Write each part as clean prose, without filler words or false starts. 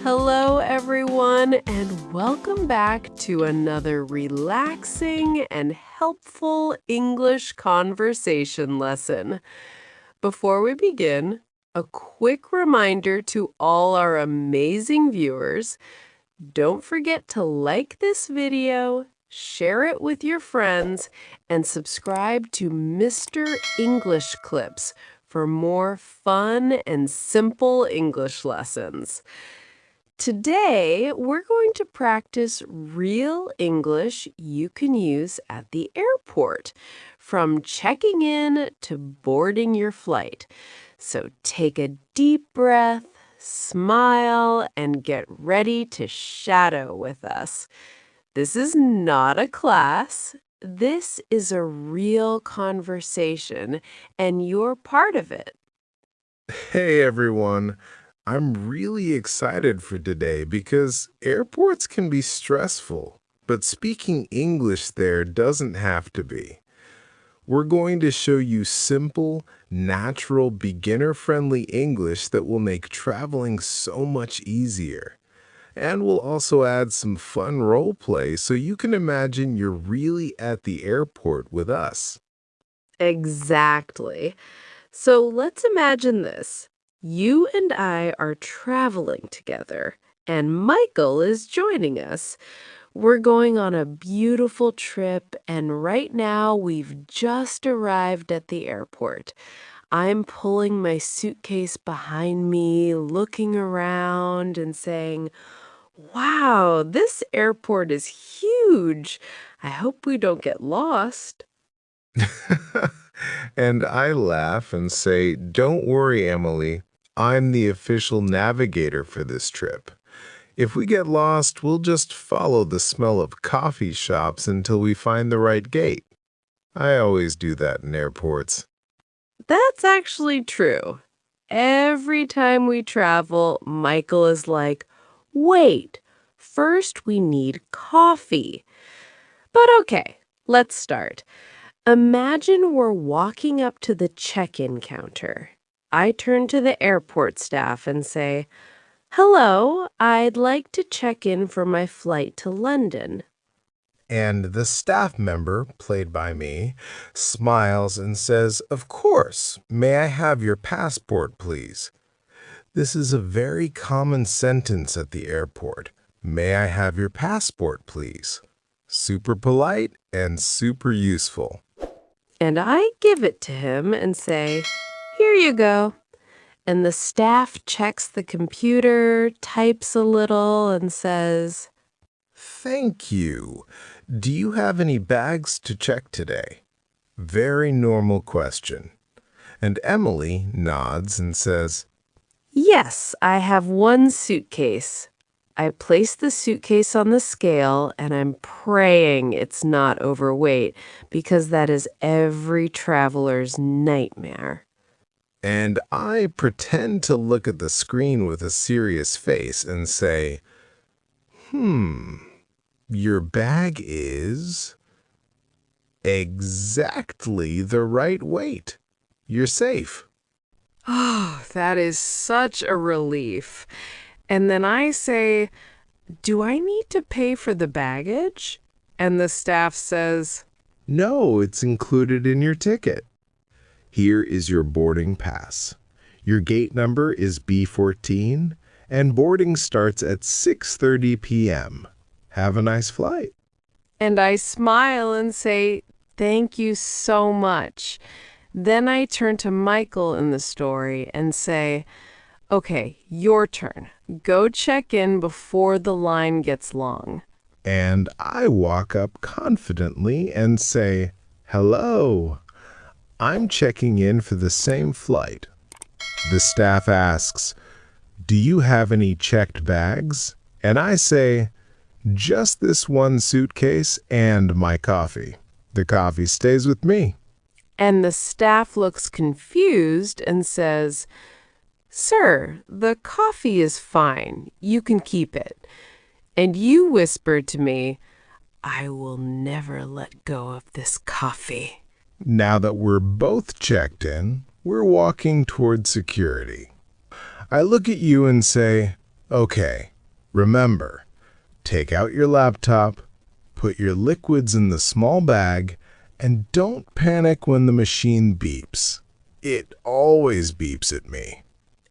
Hello, everyone, and welcome back to another relaxing and helpful English conversation lesson. Before we begin, a quick reminder to all our amazing viewers, don't forget to like this video, share it with your friends, and subscribe to Mr. English Clips for more fun and simple English lessons. Today, we're going to practice real English you can use at the airport, from checking in to boarding your flight. So take a deep breath, smile, and get ready to shadow with us. This is not a class. This is a real conversation, and you're part of it. Hey everyone, I'm really excited for today because airports can be stressful, but speaking English there doesn't have to be. We're going to show you simple, natural, beginner-friendly English that will make traveling so much easier. And we'll also add some fun role play so you can imagine you're really at the airport with us. Exactly. So let's imagine this. You and I are traveling together, and Michael is joining us. We're going on a beautiful trip, and right now we've just arrived at the airport. I'm pulling my suitcase behind me, looking around and saying, "Wow, this airport is huge. I hope we don't get lost." And I laugh and say, "Don't worry, Emily. I'm the official navigator for this trip. If we get lost, we'll just follow the smell of coffee shops until we find the right gate." I always do that in airports. That's actually true. Every time we travel, Michael is like, "Wait, first we need coffee." But okay, let's start. Imagine we're walking up to the check-in counter. I turn to the airport staff and say, "Hello, I'd like to check in for my flight to London." And the staff member, played by me, smiles and says, "Of course. May I have your passport, please?" This is a very common sentence at the airport. "May I have your passport, please?" Super polite and super useful. And I give it to him and say, "Here you go." And the staff checks the computer, types a little, and says, "Thank you. Do you have any bags to check today?" Very normal question. And Emily nods and says, "Yes, I have one suitcase." I place the suitcase on the scale, and I'm praying it's not overweight, because that is every traveler's nightmare. and I pretend to look at the screen with a serious face and say, your bag is exactly the right weight. You're safe." Oh, that is such a relief. And then I say, "Do I need to pay for the baggage?" And the staff says, "No, it's included in your ticket. Here is your boarding pass. Your gate number is B14, and boarding starts at 6:30 p.m. Have a nice flight." and I smile and say, "Thank you so much." Then I turn to Michael in the story and say, "Okay, your turn. Go check in before the line gets long." And I walk up confidently and say, "Hello, I'm checking in for the same flight." The staff asks, "Do you have any checked bags?" And I say, "Just this one suitcase and my coffee. The coffee stays with me." And the staff looks confused and says, "Sir, the coffee is fine. You can keep it." And you whisper to me, "I will never let go of this coffee." Now that we're both checked in, we're walking toward security. I look at you and say, "Okay, Remember, take out your laptop, put your liquids in the small bag, and don't panic when the machine beeps. It always beeps at me.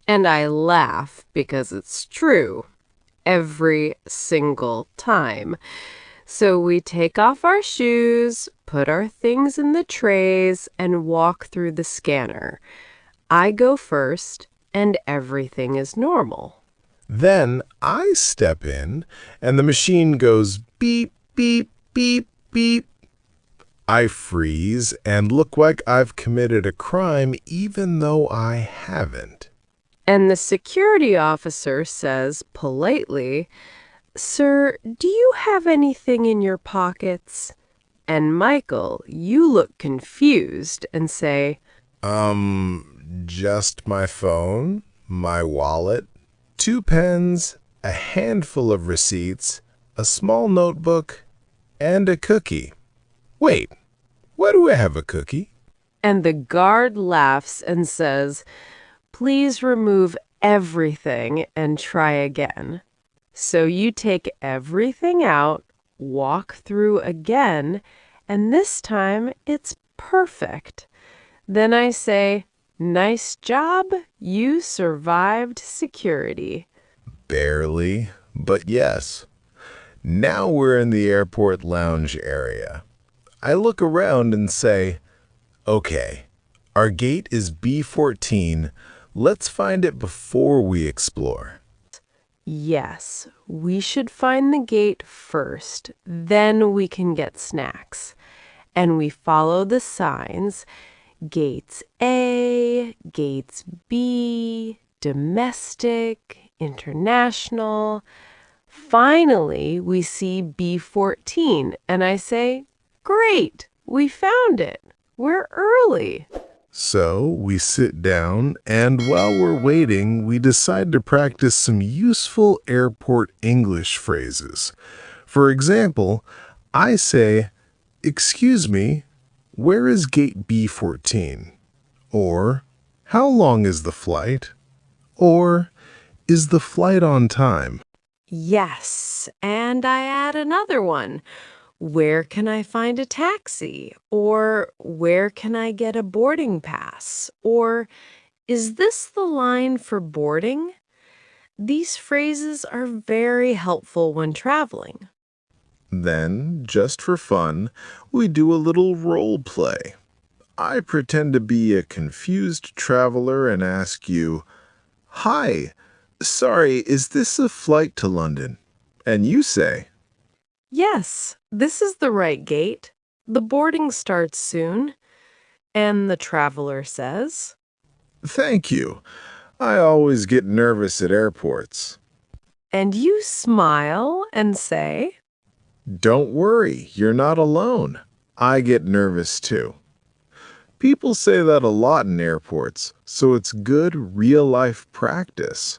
And I laugh because it's true. Every single time. So we take off our shoes, put our things in the trays, and walk through the scanner. I go first, and everything is normal. Then I step in, and the machine goes beep, beep, beep, beep. I freeze and look like I've committed a crime even though I haven't. And the security officer says politely, "Sir, do you have anything in your pockets?" And Michael, you look confused and say, Just my phone, my wallet, 2 pens, a handful of receipts, a small notebook, and a cookie. Wait, why do I have a cookie? and the guard laughs and says, "Please remove everything and try again." So you take everything out, walk through again, and this time it's perfect. Then I say, "Nice job, you survived security." Barely, but yes. Now we're in the airport lounge area. I look around and say, okay, our gate is B14. Let's find it before we explore. Yes, we should find the gate first, then we can get snacks. And we follow the signs, gates A, gates B, domestic, international. Finally, we see B14, and I say, "Great, we found it. We're early." So we sit down, and while we're waiting, we decide to practice some useful airport English phrases. For example, I say, "Excuse me, where is gate B14?" Or, "How long is the flight?" Or, "Is the flight on time?" Yes, and I add another one. "Where can I find a taxi?" Or "Where can I get a boarding pass?" Or "Is this the line for boarding?" These phrases are very helpful when traveling. Then, just for fun, we do a little role play. I pretend to be a confused traveler and ask you, "Hi, sorry, is this a flight to London?" And you say, Yes, this is the right gate. The boarding starts soon. And the traveler says, "Thank you. I always get nervous at airports." and you smile and say, Don't worry, you're not alone. I get nervous too. People say that a lot in airports, so it's good real-life practice.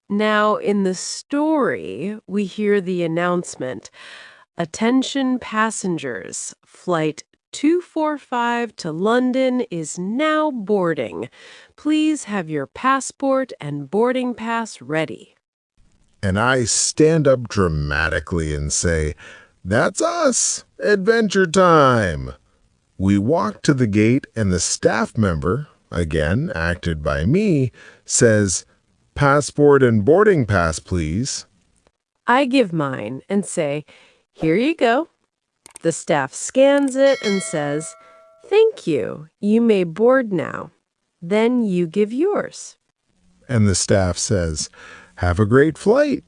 Now, in the story, we hear the announcement, "Attention passengers, flight 245 to London is now boarding. Please have your passport and boarding pass ready." And I stand up dramatically and say, "That's us! Adventure time!" We walk to the gate and the staff member, again acted by me, says, "Passport and boarding pass, please." I give mine and say, "Here you go." The staff scans it and says, "Thank you. You may board now." Then you give yours. And the staff says, "Have a great flight."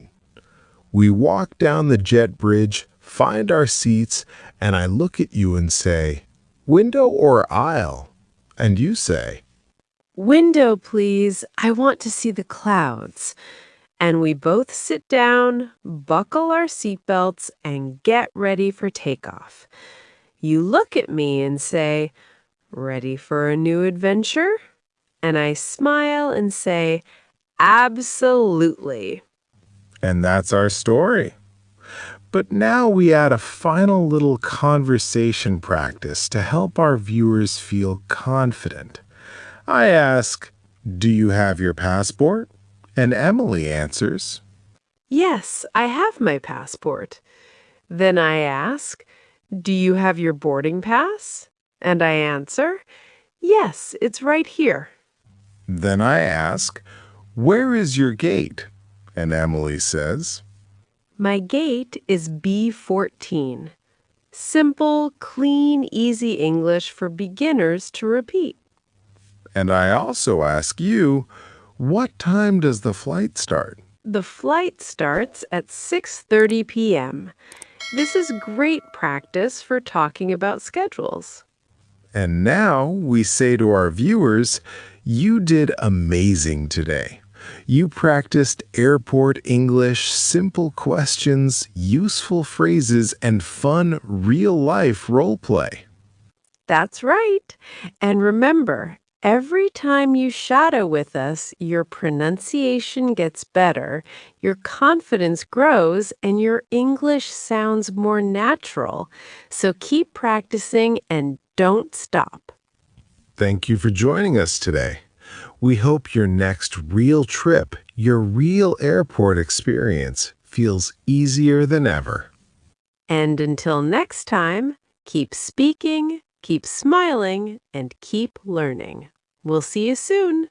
We walk down the jet bridge, find our seats, and I look at you and say, "Window or aisle?" And you say, "Window, please. I want to see the clouds." And we both sit down, buckle our seatbelts, and get ready for takeoff. You look at me and say, "Ready for a new adventure?" And I smile and say, "Absolutely." And that's our story. But now we add a final little conversation practice to help our viewers feel confident. I ask, "Do you have your passport?" And Emily answers, Yes, I have my passport. Then I ask, do you have your boarding pass? And I answer, yes, it's right here. Then I ask, where is your gate? And Emily says, My gate is B14. Simple, clean, easy English for beginners to repeat. and I also ask you, what time does the flight start? The flight starts at 6:30 p.m. This is great practice for talking about schedules. And now we say to our viewers, you did amazing today. You practiced airport English, simple questions, useful phrases, and fun real-life role play. That's right. And remember, every time you shadow with us, your pronunciation gets better, your confidence grows, and your English sounds more natural. So keep practicing and don't stop. Thank you for joining us today. We hope your next real trip, your real airport experience, feels easier than ever. And until next time, keep speaking, keep smiling, and keep learning. We'll see you soon.